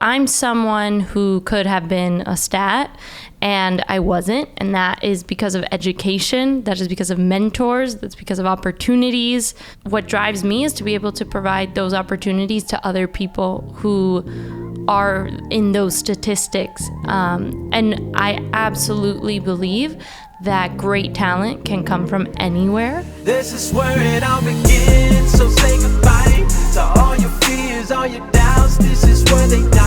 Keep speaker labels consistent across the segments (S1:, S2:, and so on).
S1: I'm someone who could have been a stat, and I wasn't, and that is because of education, that is because of mentors, that's because of opportunities. What drives me is to be able to provide those opportunities to other people who are in those statistics. And I absolutely believe that great talent can come from anywhere.
S2: This is where it all begins, so say goodbye to all your fears, all your doubts. This is where they die.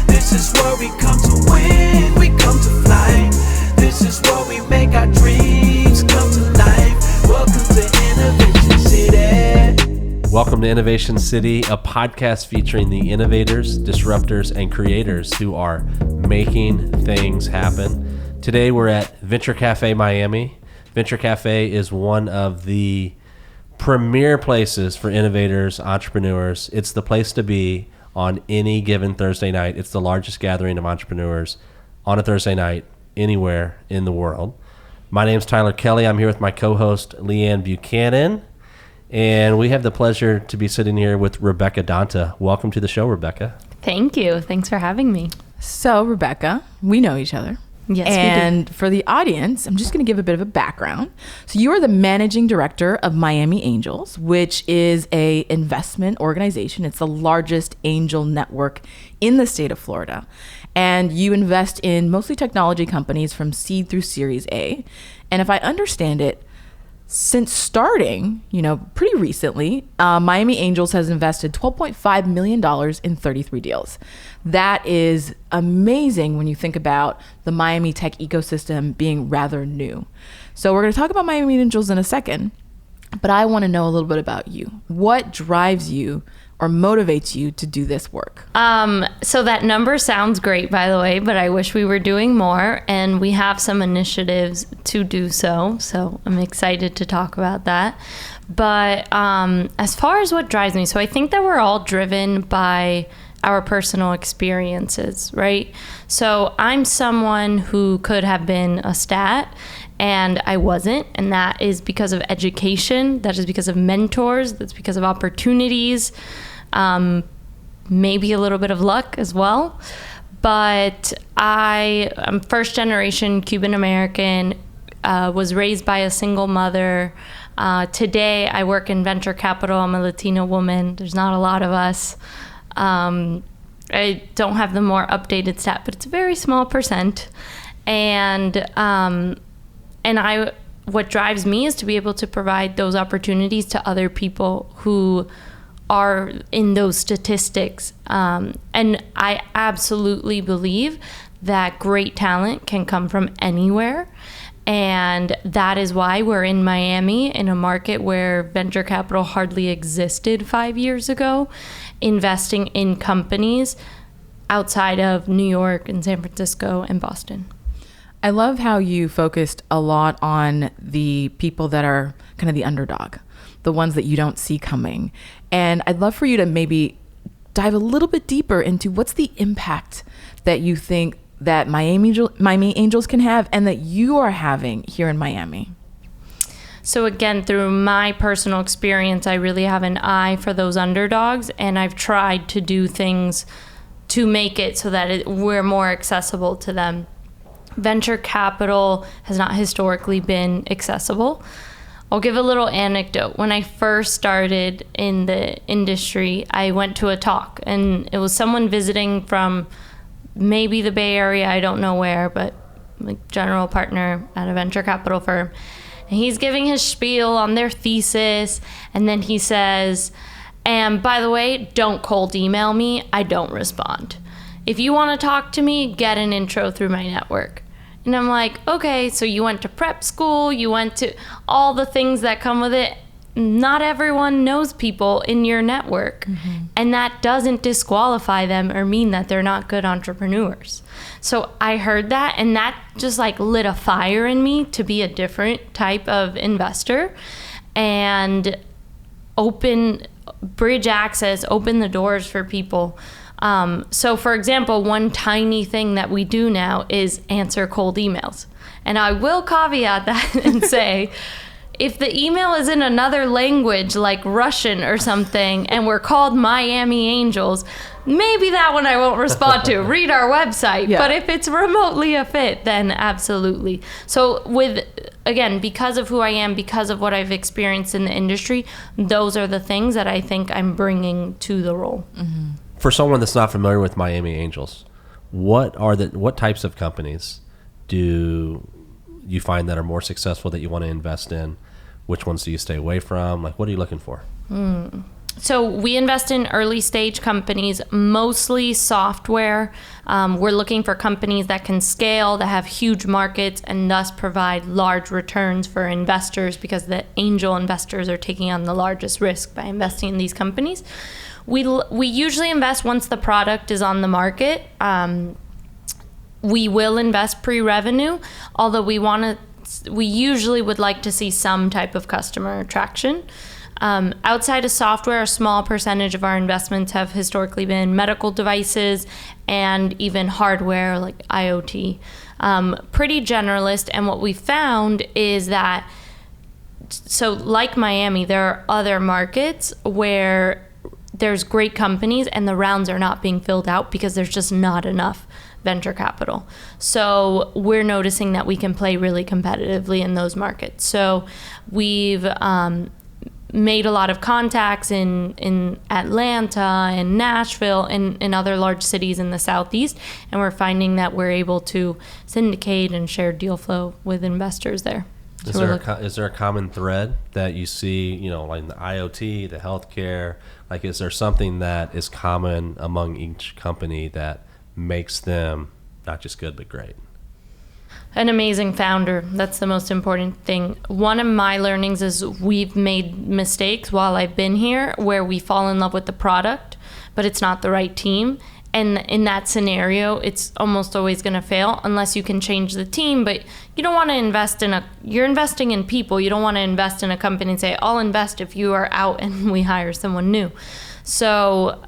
S2: This is where we come to win, we come to fly. This is where we make our dreams come to life. Welcome to Innovation City.
S3: Welcome to Innovation City, a podcast featuring the innovators, disruptors, and creators who are making things happen. Today we're at Venture Cafe Miami. Venture Cafe is one of the premier places for innovators, entrepreneurs. It's the place to be on any given Thursday night. It's the largest gathering of entrepreneurs on a Thursday night anywhere in the world. My name's Tyler Kelly. I'm here with my co-host Leanne Buchanan, and we have the pleasure to be sitting here with Rebecca Danta. Welcome to the show, Rebecca.
S1: Thank you. Thanks for having me.
S4: So, Rebecca, we know each other.
S1: Yes,
S4: and
S1: we do.
S4: For the audience, I'm just going to give a bit of a background. So you are the managing director of Miami Angels, which is a investment organization. It's the largest angel network in the state of Florida. And you invest in mostly technology companies from seed through Series A. And if I understand it, since starting, pretty recently, Miami Angels has invested $12.5 million in 33 deals. That is amazing when you think about the Miami tech ecosystem being rather new. So we're going to talk about Miami Angels in a second, but I want to know a little bit about you. What drives you or motivates you to do this work?
S1: So that number sounds great, by the way, but I wish we were doing more, and we have some initiatives to do so. So I'm excited to talk about that. But as far as what drives me, so I think that we're all driven by our personal experiences, right? So I'm someone who could have been a stat, and I wasn't, and that is because of education, that is because of mentors, that's because of opportunities, maybe a little bit of luck as well. But I am first generation Cuban American, was raised by a single mother. Today I work in venture capital. I'm a Latina woman. There's not a lot of us. I don't have the more updated stat, but it's a very small percent. And what drives me is to be able to provide those opportunities to other people who are in those statistics. And I absolutely believe that great talent can come from anywhere. And that is why we're in Miami, in a market where venture capital hardly existed 5 years ago, investing in companies outside of New York and San Francisco and Boston.
S4: I love how you focused a lot on the people that are kind of the underdog, the ones that you don't see coming. And I'd love for you to maybe dive a little bit deeper into what's the impact that you think that Miami Angels can have and that you are having here in Miami.
S1: So again, through my personal experience, I really have an eye for those underdogs, and I've tried to do things to make it so that we're more accessible to them. Venture capital has not historically been accessible. I'll give a little anecdote. When I first started in the industry, I went to a talk, and it was someone visiting from maybe the Bay Area, I don't know where, but like general partner at a venture capital firm. And he's giving his spiel on their thesis, and then he says, and by the way, don't cold email me, I don't respond. If you want to talk to me, get an intro through my network. And I'm like, okay, so you went to prep school, you went to all the things that come with it. Not everyone knows people in your network. Mm-hmm. And that doesn't disqualify them or mean that they're not good entrepreneurs. So I heard that, and that just like lit a fire in me to be a different type of investor and bridge access, open the doors for people. So for example, one tiny thing that we do now is answer cold emails. And I will caveat that and say, if the email is in another language like Russian or something and we're called Miami Angels, maybe that one I won't respond to. Read our website.
S4: Yeah.
S1: But if it's remotely a fit, then absolutely. So again, because of who I am, because of what I've experienced in the industry, those are the things that I think I'm bringing to the role.
S4: Mm-hmm.
S3: For someone that's not familiar with Miami Angels, what types of companies do you find that are more successful that you want to invest in? Which ones do you stay away from? Like, what are you looking for?
S1: So we invest in early stage companies, mostly software. We're looking for companies that can scale, that have huge markets, and thus provide large returns for investors, because the angel investors are taking on the largest risk by investing in these companies. We usually invest once the product is on the market. We will invest pre-revenue, although we usually would like to see some type of customer traction. Outside of software, a small percentage of our investments have historically been medical devices and even hardware like IoT. Pretty generalist, and what we found is that, so like Miami, there are other markets where there's great companies and the rounds are not being filled out because there's just not enough venture capital. So we're noticing that we can play really competitively in those markets. So we've made a lot of contacts in Atlanta and Nashville and in other large cities in the Southeast, and we're finding that we're able to syndicate and share deal flow with investors there.
S3: Is there a common thread that you see, like in the IoT, the healthcare? Like, is there something that is common among each company that makes them not just good but great?
S1: An amazing founder. That's the most important thing. One of my learnings is we've made mistakes while I've been here where we fall in love with the product, but it's not the right team. And in that scenario, it's almost always going to fail unless you can change the team. But you don't want to you're investing in people. You don't want to invest in a company and say, I'll invest if you are out and we hire someone new. So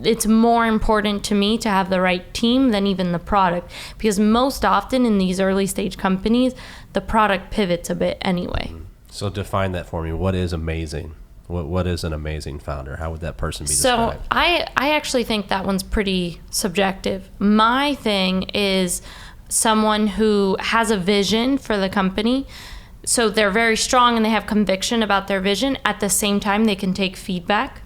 S1: it's more important to me to have the right team than even the product, because most often in these early stage companies, the product pivots a bit anyway.
S3: So define that for me. What is amazing? What is an amazing founder? How would that person be described?
S1: So I actually think that one's pretty subjective. My thing is someone who has a vision for the company. So they're very strong and they have conviction about their vision. At the same time, they can take feedback.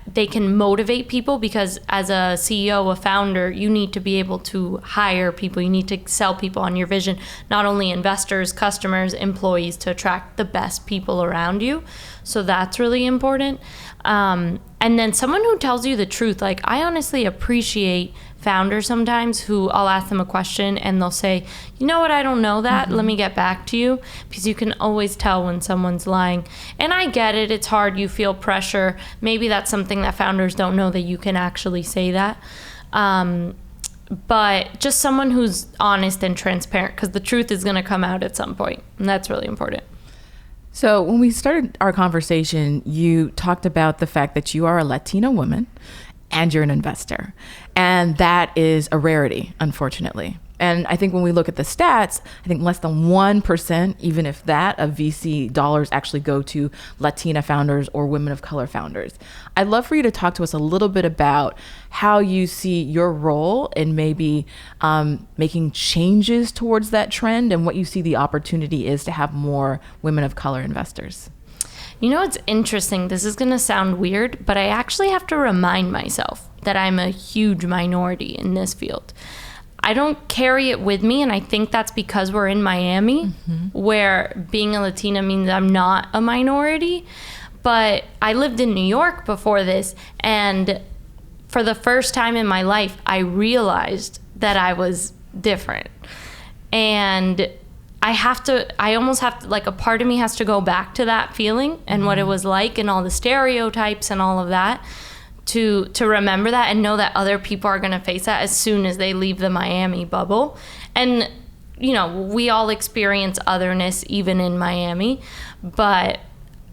S1: They can motivate people, because as a CEO, a founder, you need to be able to hire people. You need to sell people on your vision, not only investors, customers, employees, to attract the best people around you. So that's really important. And then someone who tells you the truth. Like, I honestly appreciate founders sometimes who I'll ask them a question and they'll say, you know what, I don't know that. Let me get back to you, because you can always tell when someone's lying. And I get it. It's hard. You feel pressure. Maybe that's something that founders don't know, that you can actually say that. But just someone who's honest and transparent, because the truth is going to come out at some point. And that's really important.
S4: So when we started our conversation, you talked about the fact that you are a Latina woman and you're an investor. And that is a rarity, unfortunately. And I think when we look at the stats, I think less than 1%, even if that, of VC dollars actually go to Latina founders or women of color founders. I'd love for you to talk to us a little bit about how you see your role in maybe making changes towards that trend, and what you see the opportunity is to have more women of color investors.
S1: You know, it's interesting. This is going to sound weird, but I actually have to remind myself that I'm a huge minority in this field. I don't carry it with me, and I think that's because we're in Miami, where being a Latina means I'm not a minority. But I lived in New York before this, and for the first time in my life, I realized that I was different. And I almost have to, like, a part of me has to go back to that feeling and what it was like and all the stereotypes and all of that to remember that and know that other people are going to face that as soon as they leave the Miami bubble. And, you know, we all experience otherness even in Miami, but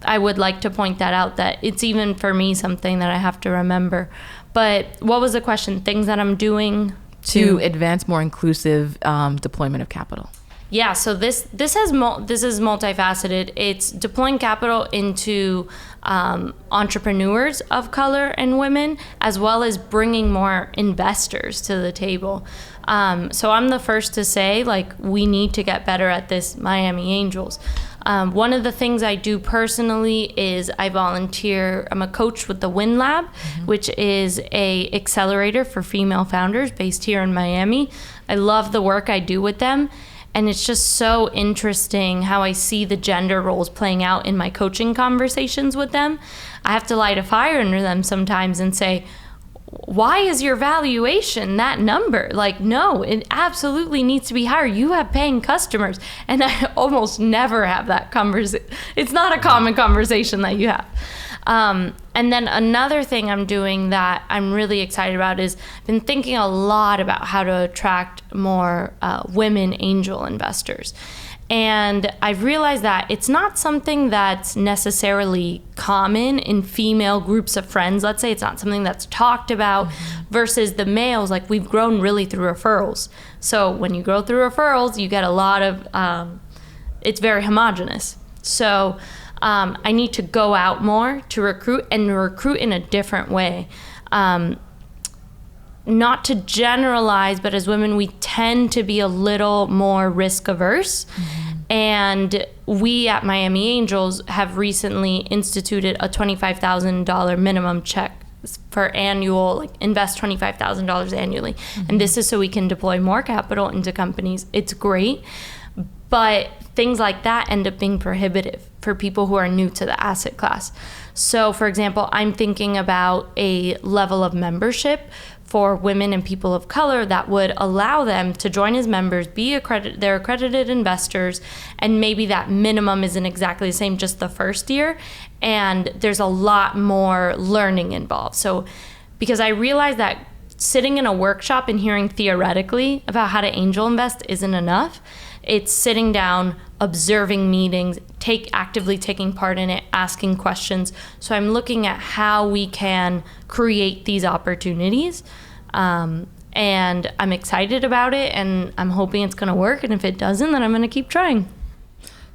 S1: I would like to point that out, that it's even for me something that I have to remember. But what was the question? Things that I'm doing
S4: to advance more inclusive deployment of capital.
S1: Yeah, so this is multifaceted. It's deploying capital into entrepreneurs of color and women, as well as bringing more investors to the table. So I'm the first to say, like, we need to get better at this, Miami Angels. One of the things I do personally is I volunteer. I'm a coach with the Win Lab, which is a accelerator for female founders based here in Miami. I love the work I do with them. And it's just so interesting how I see the gender roles playing out in my coaching conversations with them. I have to light a fire under them sometimes and say, why is your valuation that number? Like, no, it absolutely needs to be higher. You have paying customers. And I almost never have that conversation. It's not a common conversation that you have. And then another thing I'm doing that I'm really excited about is I've been thinking a lot about how to attract more women angel investors. And I've realized that it's not something that's necessarily common in female groups of friends. Let's say it's not something that's talked about versus the males. Like, we've grown really through referrals. So when you grow through referrals, you get a lot of, it's very homogenous. So I need to go out more to recruit and recruit in a different way. Not to generalize, but as women, we tend to be a little more risk averse. And we at Miami Angels have recently instituted a $25,000 minimum check for annual, like, invest $25,000 annually. And this is so we can deploy more capital into companies. It's great. But things like that end up being prohibitive for people who are new to the asset class. So, for example, I'm thinking about a level of membership for women and people of color that would allow them to join as members, they're accredited investors, and maybe that minimum isn't exactly the same just the first year, and there's a lot more learning involved. So, because I realized that sitting in a workshop and hearing theoretically about how to angel invest isn't enough. It's sitting down, observing meetings, actively taking part in it, asking questions. So I'm looking at how we can create these opportunities. And I'm excited about it, and I'm hoping it's going to work. And if it doesn't, then I'm going to keep trying.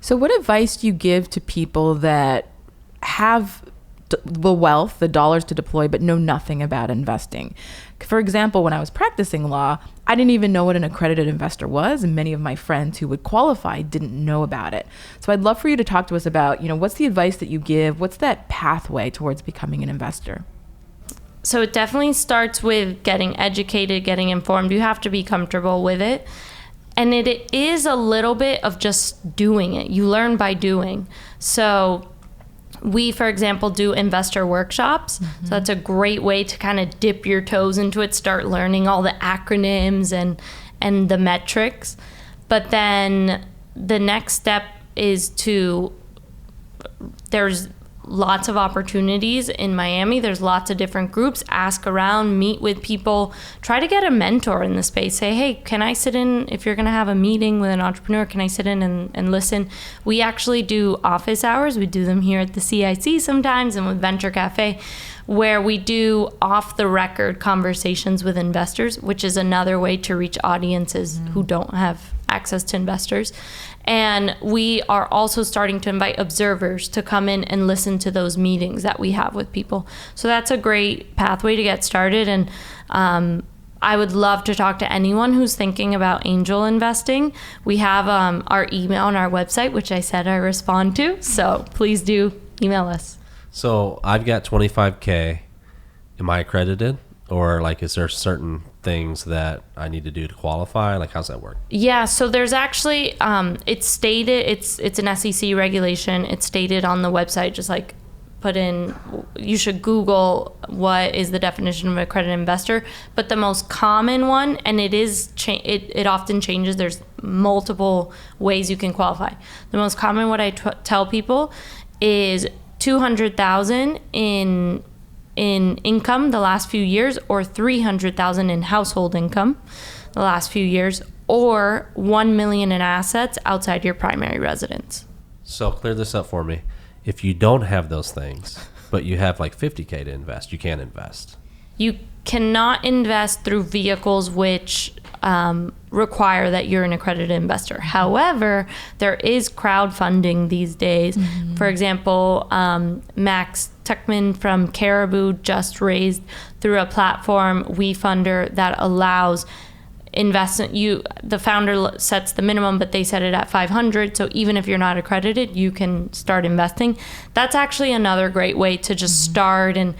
S4: So what advice do you give to people that have the wealth, the dollars to deploy, but know nothing about investing? For example, when I was practicing law, I didn't even know what an accredited investor was, and many of my friends who would qualify didn't know about it. So I'd love for you to talk to us about, what's the advice that you give? What's that pathway towards becoming an investor?
S1: So it definitely starts with getting educated, getting informed. You have to be comfortable with it. And it is a little bit of just doing it. You learn by doing. So we, for example, do investor workshops. So that's a great way to kind of dip your toes into it, start learning all the acronyms and the metrics. But then the next step is there's lots of opportunities in Miami. There's lots of different groups. Ask around, meet with people, try to get a mentor in the space. Say, hey, can I sit in, if you're going to have a meeting with an entrepreneur, can I sit in and listen? We actually do office hours. We do them here at the CIC sometimes and with Venture Cafe, where we do off the record conversations with investors, which is another way to reach audiences who don't have access to investors. And we are also starting to invite observers to come in and listen to those meetings that we have with people. So that's a great pathway to get started. And I would love to talk to anyone who's thinking about angel investing. We have our email on our website, which I said I respond to. So please do email us.
S3: So I've got 25K. Am I accredited? Or is there certain things that I need to do to qualify? How's that work?
S1: Yeah, so there's actually, it's stated, it's an SEC regulation. It's stated on the website, just put in, you should Google what is the definition of an accredited investor. But the most common one, and it often changes, there's multiple ways you can qualify. The most common, what I tell people is $200,000 in income the last few years, or $300,000 in household income the last few years, or $1 million in assets outside your primary residence.
S3: So clear this up for me. If you don't have those things, but you have $50K to invest, you can't invest.
S1: You cannot invest through vehicles which require that you're an accredited investor. However, there is crowdfunding these days. For example, Max Tuckman from Caribou just raised through a platform, WeFunder, that allows investment. The founder sets the minimum, but they set it at 500. So even if you're not accredited, you can start investing. That's actually another great way to just start and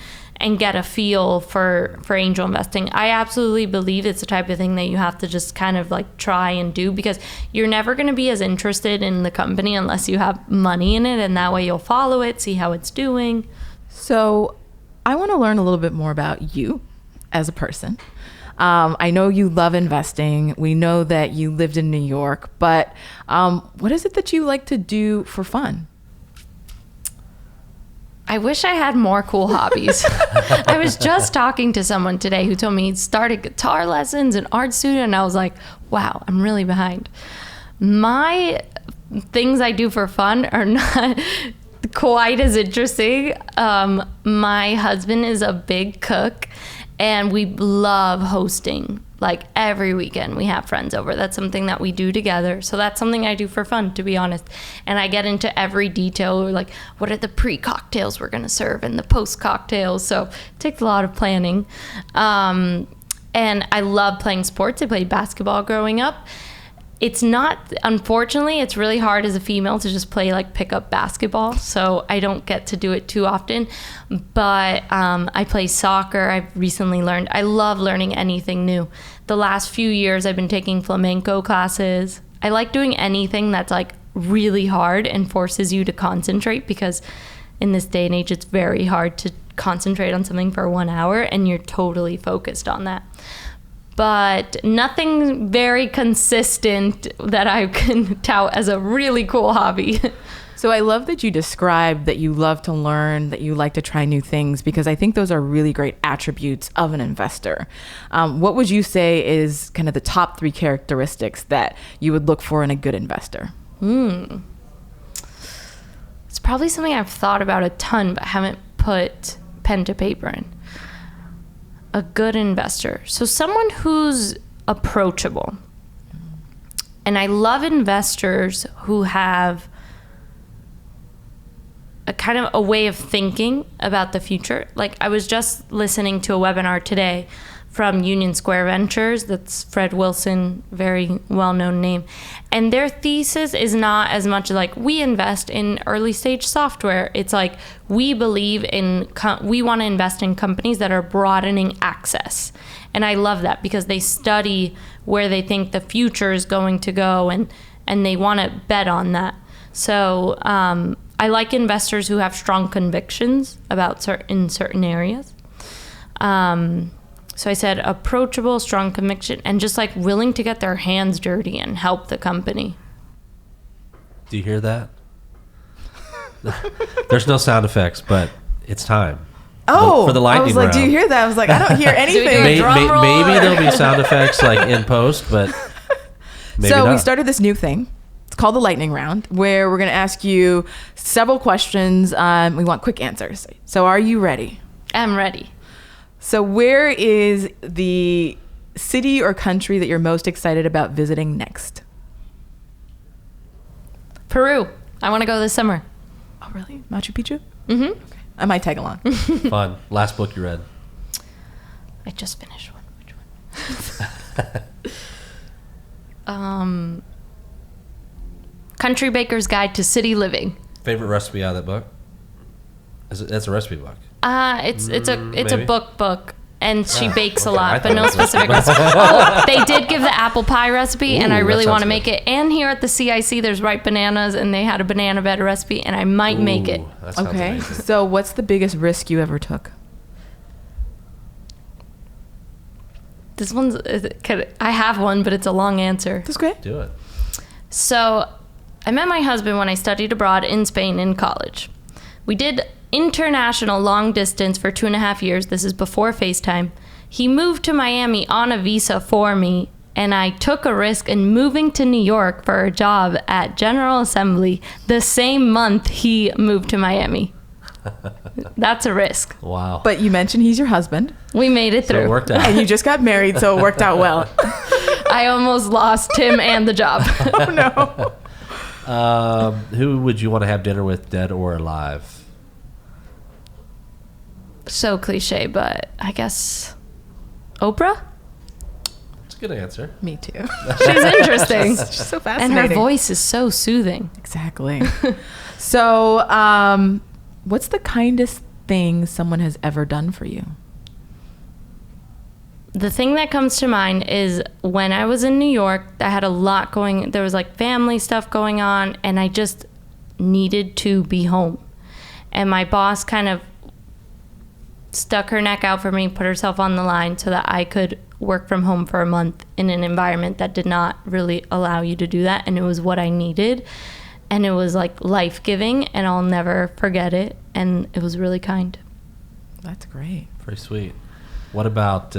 S1: get a feel for angel investing. I absolutely believe it's the type of thing that you have to just kind of like try and do, because you're never going to be as interested in the company unless you have money in it, and that way you'll follow it, see how it's doing.
S4: So I want to learn a little bit more about you as a person. I know you love investing. We know that you lived in New York, but what is it that you like to do for fun?
S1: I wish I had more cool hobbies. I was just talking to someone today who told me he'd started guitar lessons and art studio, and I was like, wow, I'm really behind. My things I do for fun are not quite as interesting. My husband is a big cook, and we love hosting. Like every weekend we have friends over. That's something that we do together. So that's something I do for fun, to be honest. And I get into every detail, like what are the pre-cocktails we're going to serve and the post-cocktails. So it takes a lot of planning. And I love playing sports. I played basketball growing up. It's not, unfortunately, it's really hard as a female to just play like pickup basketball. So I don't get to do it too often. But I play soccer. I've recently learned, I love learning anything new. The last few years I've been taking flamenco classes. I like doing anything that's like really hard and forces you to concentrate, because in this day and age it's very hard to concentrate on something for 1 hour and you're totally focused on that. But nothing very consistent that I can tout as a really cool hobby.
S4: So I love that you described that you love to learn, that you like to try new things, because I think those are really great attributes of an investor. What would you say is kind of the top 3 characteristics that you would look for in a good investor?
S1: It's probably something I've thought about a ton, but haven't put pen to paper in. A good investor. So someone who's approachable. And I love investors who have a kind of a way of thinking about the future. Like I was just listening to a webinar today from Union Square Ventures. That's Fred Wilson, very well-known name. And their thesis is not as much like we invest in early stage software. It's like we believe in, we want to invest in companies that are broadening access. And I love that because they study where they think the future is going to go, and they want to bet on that. So I like investors who have strong convictions about certain areas. So I said approachable, strong conviction, and just like willing to get their hands dirty and help the company.
S3: Do you hear that? There's no sound effects, but it's time.
S4: Oh,
S3: for the lightning
S4: I was like,
S3: round.
S4: do you hear that? I was like, I don't hear anything.
S3: Maybe there'll be sound effects like in post, but maybe
S4: so
S3: not.
S4: We started this new thing. It's called the lightning round, where we're going to ask you several questions. We want quick answers. So are you ready?
S1: I'm ready.
S4: So where is the city or country that you're most excited about visiting next?
S1: Peru. I want to go this summer.
S4: Oh, really? Machu Picchu?
S1: Mm-hmm.
S4: Okay. I might tag along.
S3: Fun. Last book you read?
S1: I just finished one. Which one? Country Baker's Guide to City Living.
S3: Favorite recipe out of that book? That's a recipe book.
S1: It's a book, and she bakes a
S3: okay.
S1: lot, but no specific recipe. Oh, they did give the apple pie recipe, and I really want to make it. And here at the CIC, there's ripe bananas, and they had a banana bread recipe, and I might make it.
S3: That sounds
S4: Okay.
S3: amazing.
S4: So what's the biggest risk you ever took?
S1: This one's, I have one, but it's a long answer.
S4: That's great.
S3: Do it.
S1: So I met my husband when I studied abroad in Spain in college. We did international long distance for 2.5 years. This is before FaceTime. He moved to Miami on a visa for me, and I took a risk in moving to New York for a job at General Assembly the same month he moved to Miami. That's a risk.
S3: Wow.
S4: But you mentioned he's your husband.
S1: We made it
S3: So
S1: through.
S3: it worked out.
S4: And you just got married, so it worked out well.
S1: I almost lost Tim and the job.
S4: Oh no.
S3: Who would you want to have dinner with, dead or alive?
S1: So cliche, but I guess Oprah?
S3: That's a good answer.
S4: Me too.
S1: She's interesting.
S4: She's so
S1: And
S4: fascinating.
S1: her voice is so soothing.
S4: Exactly. So, what's the kindest thing someone has ever done for you?
S1: The thing that comes to mind is when I was in New York, I had a lot going. There was like family stuff going on, and I just needed to be home. And my boss kind of stuck her neck out for me, put herself on the line so that I could work from home for a month in an environment that did not really allow you to do that. And it was what I needed. And it was like life-giving, and I'll never forget it. And it was really kind.
S4: That's great.
S3: Very sweet. What about,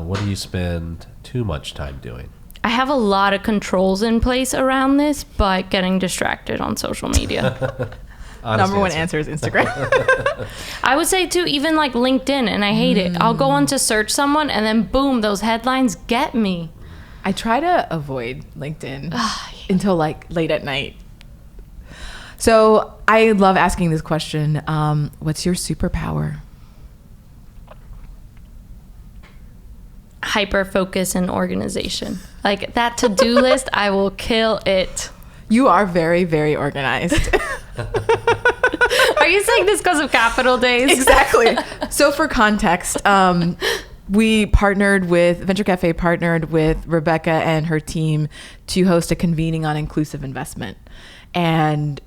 S3: what do you spend too much time doing?
S1: I have a lot of controls in place around this, but getting distracted on social media.
S3: Honest
S4: Number one answer is Instagram.
S1: I would say too, even like LinkedIn, and I hate it. I'll go on to search someone, and then boom, those headlines get me.
S4: I try to avoid LinkedIn until like late at night. So I love asking this question. What's your superpower?
S1: Hyper focus and organization. Like that to-do list, I will kill it.
S4: You are very, very organized.
S1: Are you saying this because of Capital Days?
S4: Exactly. So for context, Venture Cafe partnered with Rebecca and her team to host a convening on inclusive investment. And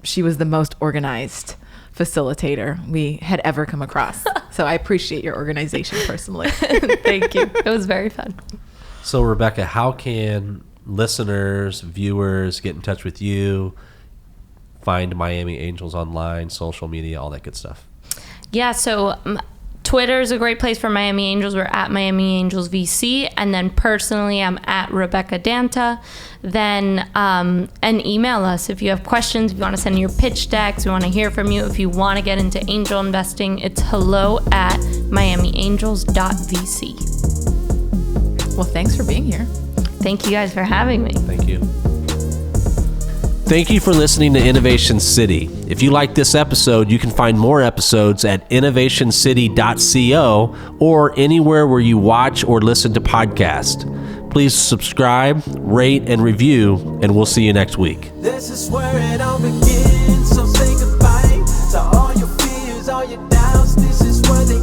S4: she was the most organized facilitator we had ever come across. So I appreciate your organization personally.
S1: Thank you. It was very fun.
S3: So, Rebecca, how can listeners, viewers get in touch with you, find Miami Angels online, social media, all that good stuff?
S1: Yeah, so Twitter is a great place for Miami Angels. We're at Miami Angels VC. And then personally, I'm at Rebecca Danta. Then, and email us if you have questions, if you want to send your pitch decks, we want to hear from you. If you want to get into angel investing, it's hello@miamiangels.vc.
S4: Well, thanks for being here.
S1: Thank you guys for having me.
S3: Thank you. Thank you for listening to Innovation City. If you like this episode, you can find more episodes at innovationcity.co or anywhere where you watch or listen to podcasts. Please subscribe, rate, and review, and we'll see you next week.
S2: This is where it all begins, so say goodbye to all your fears, all your doubts. This is where they